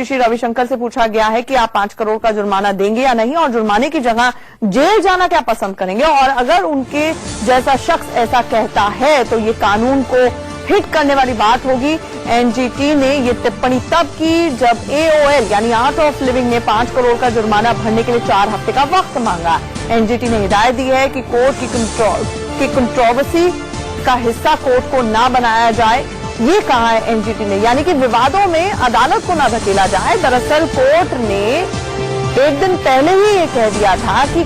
श्री रविशंकर से पूछा गया है कि आप 5 करोड़ का जुर्माना देंगे या नहीं, और जुर्माने की जगह जेल जाना क्या पसंद करेंगे। और अगर उनके जैसा शख्स ऐसा कहता है तो ये कानून को हिट करने वाली बात होगी। एनजीटी ने ये टिप्पणी तब की जब एओएल यानी आर्ट ऑफ लिविंग ने 5 करोड़ का जुर्माना भरने के लिए 4 हफ्ते का वक्त मांगा। एनजीटी ने हिदायत दी है कि कोर्ट की कंट्रोवर्सी का हिस्सा कोर्ट को ना बनाया जाए, ये कहा है एनजीटी ने, यानी कि विवादों में अदालत को ना धकेला जाए। दरअसल कोर्ट ने एक दिन पहले ही ये कह दिया था कि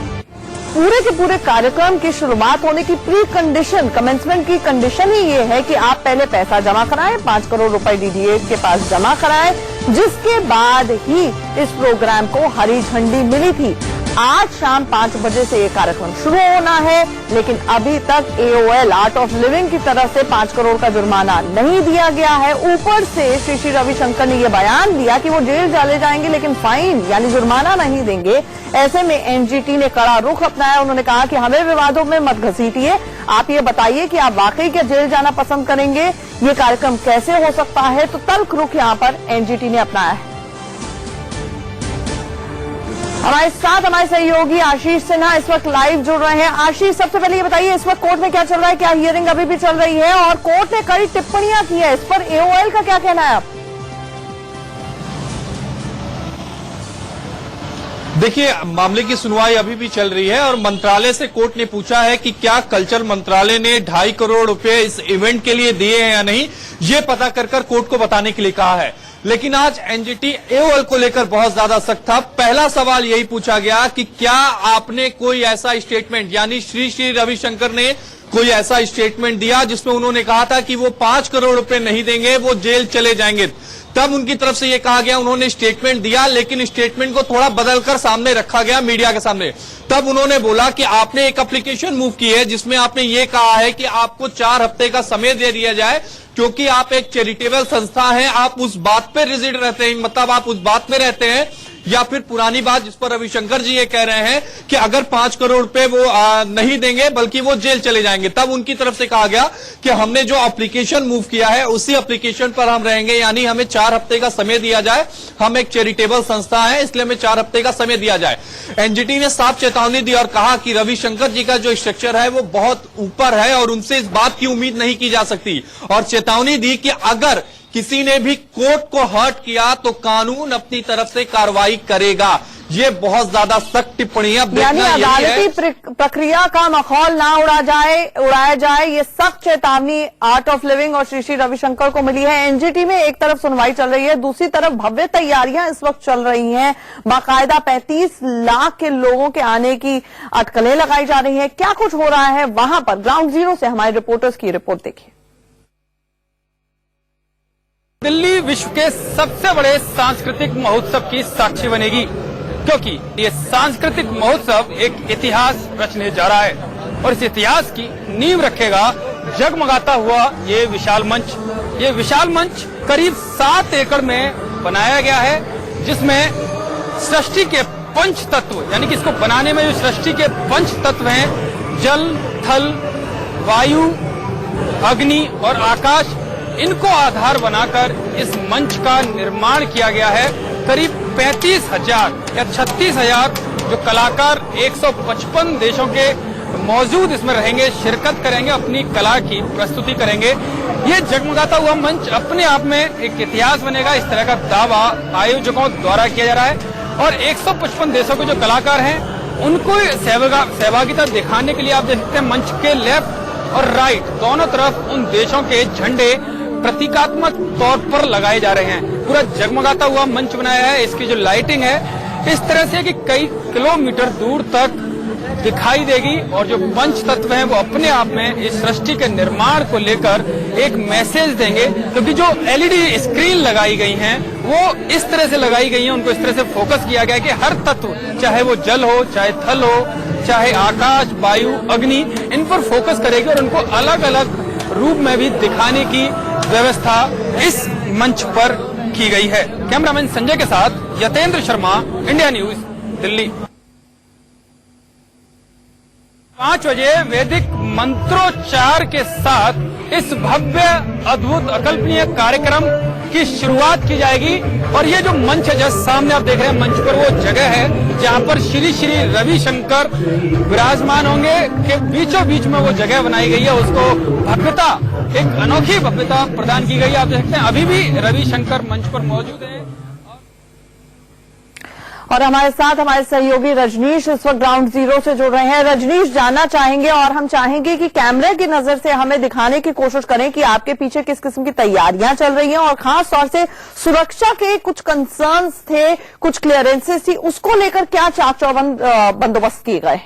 पूरे के पूरे कार्यक्रम की शुरुआत होने की प्री कंडीशन, कमेंसमेंट की कंडीशन ही ये है कि आप पहले पैसा जमा कराएं, 5 करोड़ रुपए डीडीए के पास जमा कराएं, जिसके बाद ही इस प्रोग्राम को हरी झंडी मिली थी। आज शाम 5 बजे से ये कार्यक्रम शुरू होना है, लेकिन अभी तक एओएल आर्ट ऑफ लिविंग की तरफ से 5 करोड़ का जुर्माना नहीं दिया गया है। ऊपर से श्री रविशंकर ने ये बयान दिया कि वो जेल चले जाएंगे लेकिन फाइन यानी जुर्माना नहीं देंगे। ऐसे में एनजीटी ने कड़ा रुख अपनाया। उन्होंने कहा कि हमें विवादों में मत घसीटिए, आप ये बताइए कि आप वाकई क्या जेल जाना पसंद करेंगे, ये कार्यक्रम कैसे हो सकता है। तो तल्ख रुख यहाँ पर एनजीटी ने अपनाया है। हमारे साथ हमारे सहयोगी आशीष सिन्हा इस वक्त लाइव जुड़ रहे हैं। आशीष, सबसे पहले ये बताइए इस वक्त कोर्ट में क्या चल रहा है, क्या हियरिंग अभी भी चल रही है और कोर्ट ने कई टिप्पणियां की है, इस पर एओएल का क्या कहना है आप? देखिए, मामले की सुनवाई अभी भी चल रही है और मंत्रालय से कोर्ट ने पूछा है कि क्या कल्चर मंत्रालय ने 2.5 करोड़ रुपए इस इवेंट के लिए दिए हैं या नहीं, ये पता कर कोर्ट को बताने के लिए कहा है। लेकिन आज एनजीटी एओएल को लेकर बहुत ज्यादा सख्त था। पहला सवाल यही पूछा गया कि क्या आपने कोई ऐसा स्टेटमेंट, यानी श्री रविशंकर ने कोई ऐसा स्टेटमेंट दिया जिसमें उन्होंने कहा था कि वो 5 करोड़ रुपए नहीं देंगे, वो जेल चले जाएंगे। तब उनकी तरफ से ये कहा गया, उन्होंने स्टेटमेंट दिया लेकिन स्टेटमेंट को थोड़ा बदलकर सामने रखा गया मीडिया के सामने। तब उन्होंने बोला कि आपने एक एप्लीकेशन मूव की है जिसमें आपने ये कहा है कि आपको 4 हफ्ते का समय दे दिया जाए, क्योंकि आप एक चैरिटेबल संस्था हैं, आप उस बात पे रिजिड रहते हैं, मतलब आप उस बात में रहते हैं, या फिर पुरानी बात जिस पर रविशंकर जी ये कह रहे हैं कि अगर 5 करोड़ रुपए वो नहीं देंगे बल्कि वो जेल चले जाएंगे। तब उनकी तरफ से कहा गया कि हमने जो एप्लीकेशन मूव किया है उसी एप्लीकेशन पर हम रहेंगे, यानी हमें 4 हफ्ते का समय दिया जाए, हम एक चैरिटेबल संस्था है इसलिए हमें 4 हफ्ते का समय दिया जाए। एनजीटी ने साफ चेतावनी दी और कहा कि रविशंकर जी का जो स्ट्रक्चर है वो बहुत ऊपर है और उनसे इस बात की उम्मीद नहीं की जा सकती, और चेतावनी दी कि अगर किसी ने भी कोर्ट को हर्ट किया तो कानून अपनी तरफ से कार्रवाई करेगा। ये बहुत ज्यादा सख्त टिप्पणी है। यानी अदालती प्रक्रिया का माहौल ना उड़ाया जाए, ये सख्त चेतावनी आर्ट ऑफ लिविंग और श्री रविशंकर को मिली है। एनजीटी में एक तरफ सुनवाई चल रही है, दूसरी तरफ भव्य तैयारियां इस वक्त चल रही हैं। बाकायदा 35 लाख के लोगों के आने की अटकलें लगाई जा रही है। क्या कुछ हो रहा है वहां पर, ग्राउंड जीरो से हमारे रिपोर्टर्स की रिपोर्ट देखिए। दिल्ली विश्व के सबसे बड़े सांस्कृतिक महोत्सव की साक्षी बनेगी, क्योंकि ये सांस्कृतिक महोत्सव एक इतिहास रचने जा रहा है और इस इतिहास की नींव रखेगा जगमगाता हुआ ये विशाल मंच। ये विशाल मंच करीब 7 एकड़ में बनाया गया है, जिसमें सृष्टि के पंच तत्व, यानी कि इसको बनाने में जो सृष्टि के पंच तत्व हैं, जल, थल, वायु, अग्नि और आकाश, इनको आधार बनाकर इस मंच का निर्माण किया गया है। करीब 35,000 या 36,000 जो कलाकार 155 देशों के मौजूद इसमें रहेंगे, शिरकत करेंगे, अपनी कला की प्रस्तुति करेंगे। ये जगमगाता हुआ मंच अपने आप में एक इतिहास बनेगा, इस तरह का दावा आयोजकों द्वारा किया जा रहा है। और 155 देशों के जो कलाकार हैं उनको सहभागिता दिखाने के लिए आप देख सकते हैं मंच के लेफ्ट और राइट दोनों तरफ उन देशों के झंडे प्रतीकात्मक तौर पर लगाए जा रहे हैं। पूरा जगमगाता हुआ मंच बनाया है। इसकी जो लाइटिंग है इस तरह से कि कई किलोमीटर दूर तक दिखाई देगी और जो पंच तत्व हैं वो अपने आप में इस सृष्टि के निर्माण को लेकर एक मैसेज देंगे, क्योंकि जो एलईडी स्क्रीन लगाई गई हैं वो इस तरह से लगाई गई हैं, उनको इस तरह से फोकस किया गया है कि हर तत्व, चाहे वो जल हो, चाहे थल हो, चाहे आकाश, वायु, अग्नि, इन पर फोकस करेगी और उनको अलग अलग रूप में भी दिखाने की व्यवस्था इस मंच पर की गई है। कैमरामैन संजय के साथ यतेंद्र शर्मा, इंडिया न्यूज, दिल्ली। 5 बजे वैदिक मंत्रोच्चार के साथ इस भव्य, अद्भुत, अकल्पनीय कार्यक्रम की शुरुआत की जाएगी। और ये जो मंच है, जैसे सामने आप देख रहे हैं, मंच पर वो जगह है जहां पर श्री श्री रविशंकर विराजमान होंगे, के बीचों बीच में वो जगह बनाई गई है। उसको भव्यता, एक अनोखी भव्यता प्रदान की गई है। आप देख सकते हैं अभी भी रविशंकर मंच पर मौजूद है। और हमारे साथ हमारे सहयोगी रजनीश इस वक्त ग्राउंड जीरो से जुड़ रहे हैं। रजनीश, जानना चाहेंगे और हम चाहेंगे कि कैमरे की नजर से हमें दिखाने की कोशिश करें कि आपके पीछे किस किस्म की तैयारियां चल रही हैं और खास तौर से सुरक्षा के कुछ कंसर्न्स थे, कुछ क्लियरेंसेस थी, उसको लेकर क्या चाक चौबंद बंदोबस्त किए गए?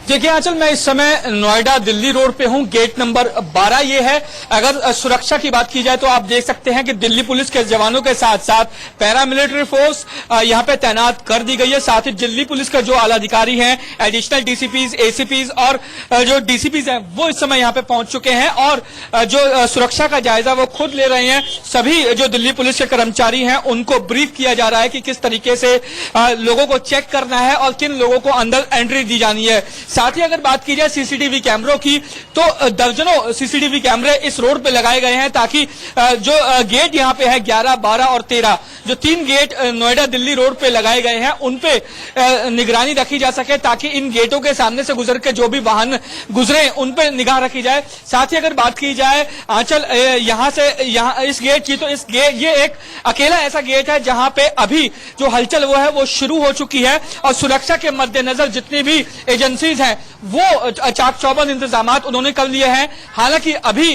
देखिए आंचल, मैं इस समय नोएडा दिल्ली रोड पे हूं। गेट नंबर 12 ये है। अगर सुरक्षा की बात की जाए तो आप देख सकते हैं कि दिल्ली पुलिस के जवानों के साथ साथ पैरामिलिट्री फोर्स यहां पे तैनात कर दी गई है। साथ ही दिल्ली पुलिस के जो आला अधिकारी हैं, एडिशनल डीसीपीज, एसीपीज और जो डीसीपीज हैं, वो इस समय यहां पे पहुंच चुके हैं और जो सुरक्षा का जायजा वो खुद ले रहे हैं। सभी जो दिल्ली पुलिस के कर्मचारी हैं उनको ब्रीफ किया जा रहा है कि किस तरीके से लोगों को चेक करना है और किन लोगों को अंदर एंट्री दी जानी है। साथ ही अगर बात की जाए सीसीटीवी कैमरों की, तो दर्जनों सीसीटीवी कैमरे इस रोड पे लगाए गए हैं ताकि जो गेट यहां पे है 11, 12 और 13, जो 3 गेट नोएडा दिल्ली रोड पे लगाए गए हैं उन पे निगरानी रखी जा सके, ताकि इन गेटों के सामने से गुजर के जो भी वाहन गुजरे उन पे निगाह रखी जाए। साथ ही अगर बात की जाए आंचल यहां से इस गेट की, तो ये एक अकेला ऐसा गेट है जहां पे अभी जो हलचल वो शुरू हो चुकी है और सुरक्षा के मद्देनजर जितनी भी एजेंसीज हैं वो चाक चौबंद इंतजाम उन्होंने कर लिए हैं। हालांकि अभी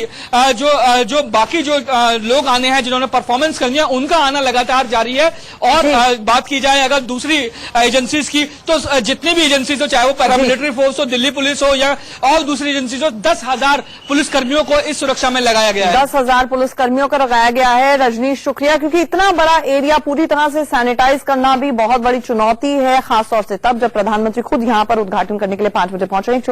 जो बाकी जो लोग आने हैं जिन्होंने परफॉर्मेंस करनी है, उनका आना लगातार जारी है। और बात की जाए अगर दूसरी एजेंसीज की, तो जितनी भी एजेंसीज हो, चाहे वो पैरामिलिट्री फोर्स हो, दिल्ली पुलिस हो या और दूसरी एजेंसीज हो, 10,000 पुलिसकर्मियों को इस सुरक्षा में लगाया गया है। 10,000 पुलिसकर्मियों को लगाया गया है। रजनीश, शुक्रिया, क्योंकि इतना बड़ा एरिया पूरी तरह से सैनिटाइज करना भी बहुत बड़ी चुनौती है, खासतौर से तब जब प्रधानमंत्री खुद यहां पर उद्घाटन करने के लिए 5 बजे पहुंच रहे हैं।